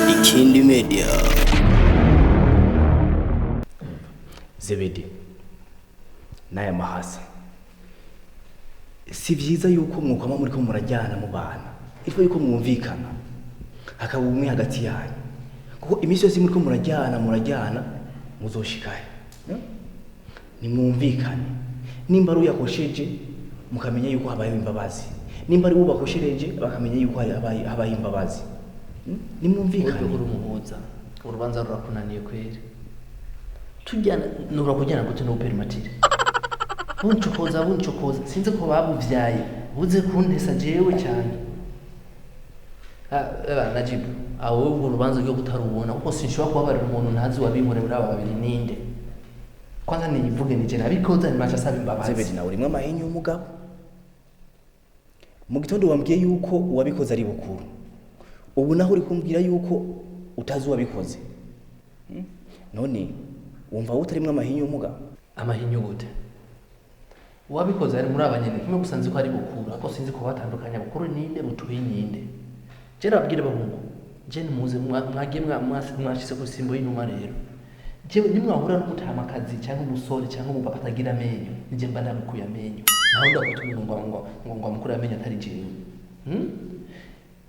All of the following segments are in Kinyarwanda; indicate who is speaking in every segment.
Speaker 1: Ikindi Media.
Speaker 2: Zebedi naya mahasa si vyiza yuko mwukama muri ko murajyana mu bana ifo yuko mwumvikana hakaba umwe hagati yanyu kuko imisi yose muri ko murajyana muzoshikaye ni mwumvikane nimba ari yakosheje mukamenya yuko habaye imbabazi nimba ari ubakoshereje bakamenya yuko habaye imbabazi ni mwumvikane
Speaker 3: uri umuhuza urubanza rurakunaniye kwere tujyana nura kujyana gute no perimatire buncokoza sinzi ko babuvyaye buze kuntesa jewe cyane Najibu aho urubanza ryo kutarubona kuko sinshobora kubabarira umuntu ntazi wabimure muri aba babiri ninde kwanza nivuge nije nabikoza nimacha saba imbabazi
Speaker 2: Zebedi nawe rimwe amahenyo umugabo mu gitondo wambwiye yuko uwabikoze ari bukuru ubu naho uri kumbwira yuko utazi wabikoze none wumva utarimwe amahinyo umugabo
Speaker 3: amahinyo gute uwabikoze ari muri abanyene kimwe gusanze ko ari bukuru ako sinzi ko batandukanya bukuru ninde butuye ninde je nabwire bahungu je nimuze mwagiye mwashise ku simbo y'inuma rero je nimwahura n'umutamakazi cyangwa umusore cyangwa umupapa atagira amenyo nije mba ndamukuye amenyo naho ndakutuma ngo amukura amenyo atari jewe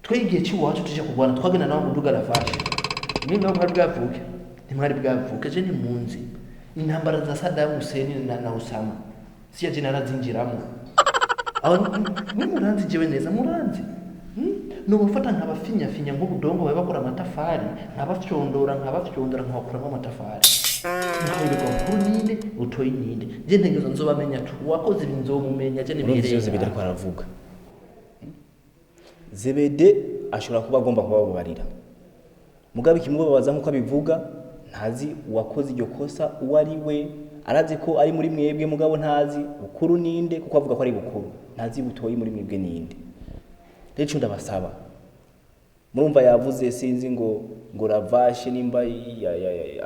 Speaker 3: twigiye cy'iwacu tuje kugwana twagena nawo muduga rafashe mimi naho mwari bwavuke je ni munzi intambara za Saddam Hussein na Osama siya je narazinjiramo aho muranzi jewe neza muranzi no bafata nkabafinya nk'ubudongo baba bakora amatafari nkabafyondora nkabakuramo amatafari nkabirirwa kuri ninde utoye ninde je ntegezo nzobamenya tu wakoze ibinzomumenya je nibereye
Speaker 2: byose bidari kwaravuga Zebede ashobora kuba agomba kubabarira mugabe kimubabaza nkuko abivuga ntazi uwakoze iryo kosa uwo ari we arazi ko ari muri mwebwe mugabo ntazi bukuru ninde kuko avuga ko ari bukuru ntazi butoyi muri mwebwe ninde rero ndabasaba murumva yavuze sinzi ngo ravashe nimba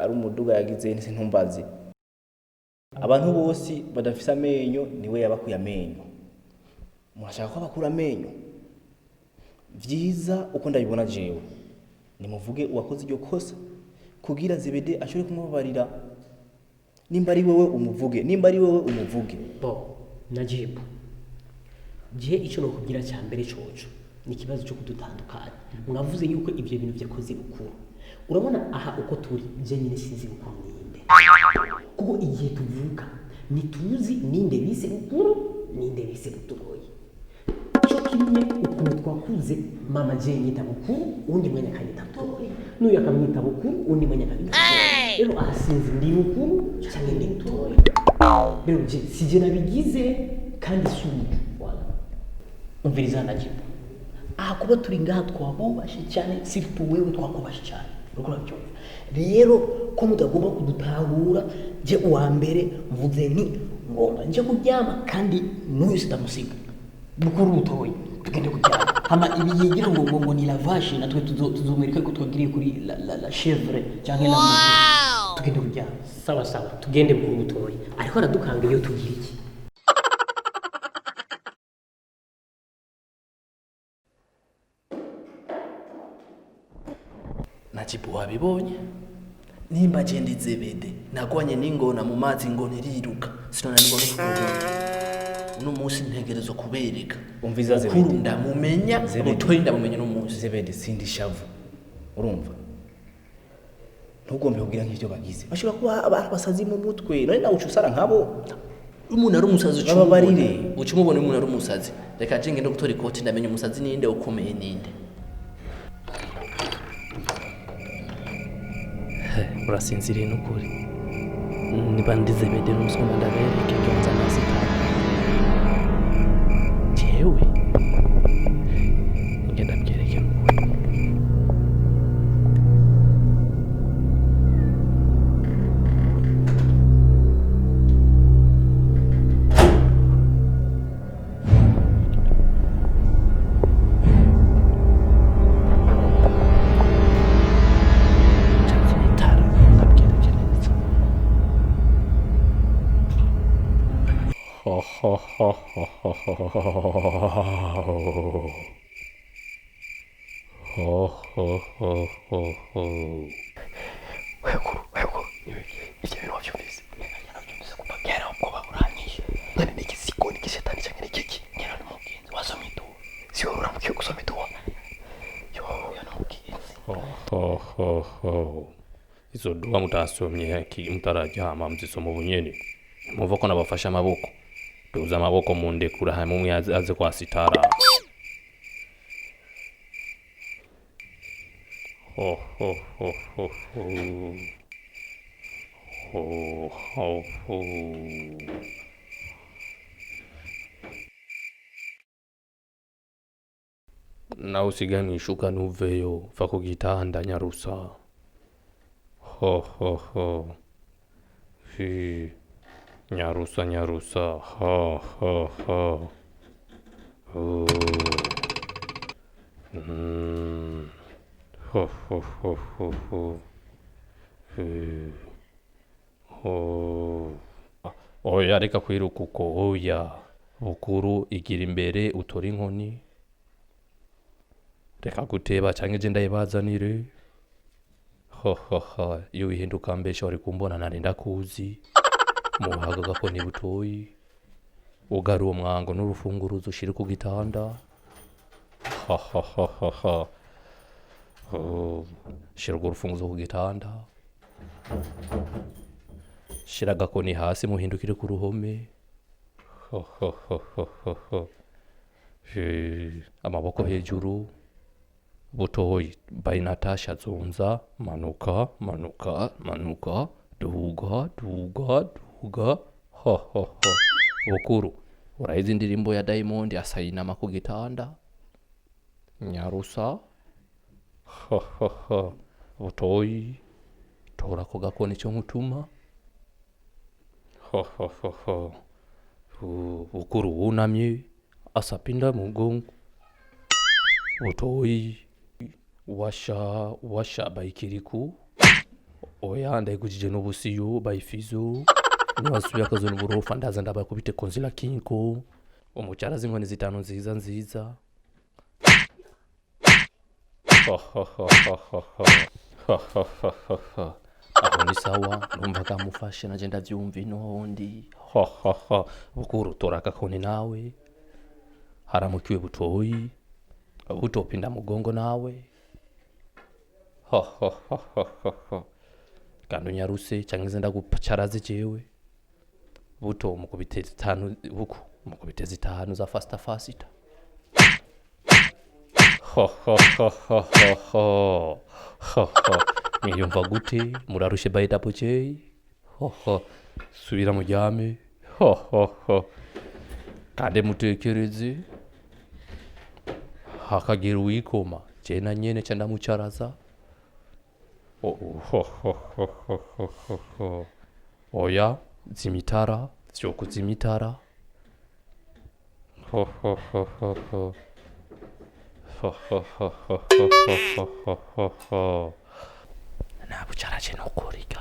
Speaker 2: ari umuduga yagize nse ntumbaze abantu bose badafise amenyo niwe yabakuye amenyo murashaka ko bakura amenyo vyiza uko ndabibona jewe nimuvuge uwakoze iryo kosa kugira Zebede ashobore kumubabarira nimba ari wowe umuvuge
Speaker 4: bo Najibu je ico no kugira cya mbere coco ni kibazo cyo kudutandukanya mwavuze yuko ibyo bintu byakoze bukuru urabona aha uko turi je nyine sinzi bukuru ninde kuko igihe tuvuka nituzi ninde bise bukuru ninde bise butoyi cyo kimwe ukuntu twakuze mama je nyita bukuru undi mwanya kanyita butoyi n'uyu akamwita bukuru undi mwanya kanyita butoyi rero asinzi ndi bukuru cyane ndi butoyi rero je sije nabigize kandi sumu wala umviriza Najibu aha kuba turi ngaha twabubashe cyane siritu wewe twakubashe cyane urukora byo rero ko mutagomba kudutahura je uwa mbere mvuze nti ngomba nje kuryama kandi n'uyu sitamusiga bukuru butoyi tugende kuryama hama ibiyigira ngo ni lavage natwe tuzomwereka ko twagiriye kuri la chèvre cyangwa la moto tugende kuryama sawa tugende bukuru butoyi ariko aradukanga iyo tugira iki
Speaker 3: Najibu wabibonye nimba agenda Zebede nagwanye n'ingona mu mazi ngo ntiriruka sinona n'ingona kuvuga uno munsi ntegerezo kubereka
Speaker 2: umviza Zebede
Speaker 3: ndamumenya butoyi ndamumenya no munsi
Speaker 2: Zebede sindi shavu urumva ntugombe kugira nk'ibyo bagize bashobora kuba abasazi mu mutwe none nawe ucusara nkabo
Speaker 3: umuntu ari umusazi ucumubona umuntu ari umusazi reka je ngende gutora ikoti ndamenya umusazi ninde ukomeye ninde urasinziriye n'ukuri niba ndi Zebede n'umusoma ndabereke ibyo nzanasi jewe ngenda byereke n'ukuri
Speaker 1: Ivyo bintu wavyumvise kuva kera ubwoba buranyishe none n'igisigo n'igishetani canke n'ikiki nkera n'umugenzi wasoma iduwa siwe uramukiye gusoma iduwa yo n'umugenzi
Speaker 5: izo duwa mutasomye mutararyama muzisoma ubunyene muva ko nabafashe amaboko duza amaboko mundekura hamwe umwe aze kwa sitara na usigani shuka nuveyo fa ku gitanda nyarusa hi nyarusa oya reka kwiruka uko oya bukuru igira imbere utora inkoni reka guteba canke je ndayibazanire iyo wihinduka mbesha wari kumbona nari ndakuzi muhaga gakoni butoyi ugari uwo mwango n'urufunguruzo ushire ku gitanda shira urwo rufunguzo ku gitanda shira agakoni hasi muhindukire ku ruhome amaboko hejuru butoyi by Natasha Zonza manuka duga bukuru urayizi indirimbo ya Diamond asayinama ku gitanda nyarusa butoyi tora ko gakoni cyo nkutuma bukuru wunamye asapinda mugongo butoyi washa bayikiriku oya ndayigujije n'ubusiyo bayifizo niwasubiye akazona uburofa ndaza ndabakubite konzila kinko umucara z'inkoni zitanu nziza aho ni sawa numva kamufashe naje ndavyumva inondi bukuru tora akakoni nawe haramukiwe butoyi butopinda mugongo nawe kandi unyaruse canke nze ndagucaraze jewe buto mukubite zitanu buku mukubite zitanu za fasta mwiyumva gute murarushe by Double J subira mujyame kandi mutekereze hakagira uwikoma jena nyene ca ndamucaraza oya zimitara vyo kuzimitara nabucaraje nokuriga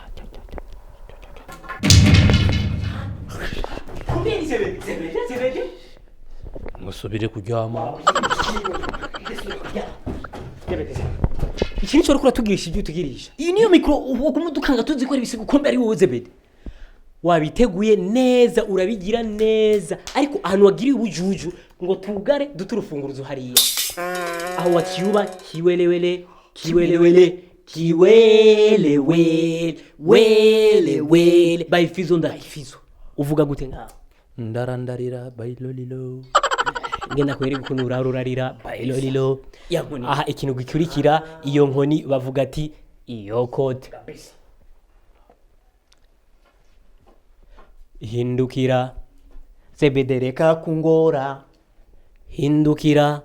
Speaker 5: musubire kuryama
Speaker 4: iki nico uriko uratugirisha ibyo utugirisha iyi niyo mikro ukumudukanga tuzi ko ari bisigo kombe ari wowe Zebede wabiteguye neza urabigira neza ariko ahantu wagiriye ubujuju ngo tugare duturufunguruzo hariya aho wakiyuba kiwelewele bayifizo ndayifizo uvuga gute ngaho
Speaker 5: ndarandarira bailolilo
Speaker 4: ngenda kwereka ukuntu urarurarira bailolilo aha ikintu gikurikira iyo nkoni bavuga ati iyo kote hindukira Zebede reka kungora hindukira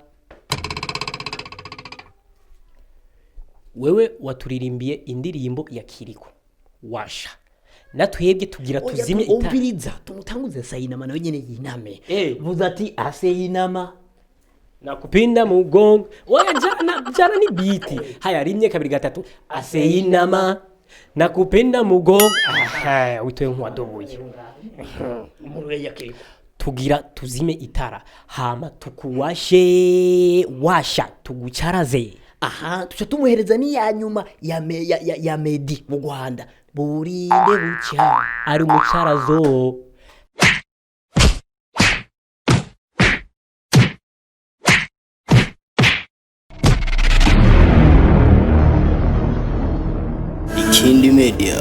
Speaker 4: wewe waturirimbiye indirimbo ya Kiriko washa natwebwe tugira tuzimye
Speaker 6: umviriza tumutanguze sayinama nawe nyene yiname vuza ati aseyinama
Speaker 4: nakupinda mugongo wewe jana ni biti haya rimye kabiri gatatu aseyinama nakupinda mugongo witwe nkwadobuye
Speaker 6: umurure ya Kiriko
Speaker 4: tugira tuzime itara hama tukuwashe washa tugucharaze.
Speaker 6: aha tuca tumuhereza n'iya nyuma ya Medi mu Rwanda burinde bucya
Speaker 4: ari umucharazo.
Speaker 6: Ikindi Media.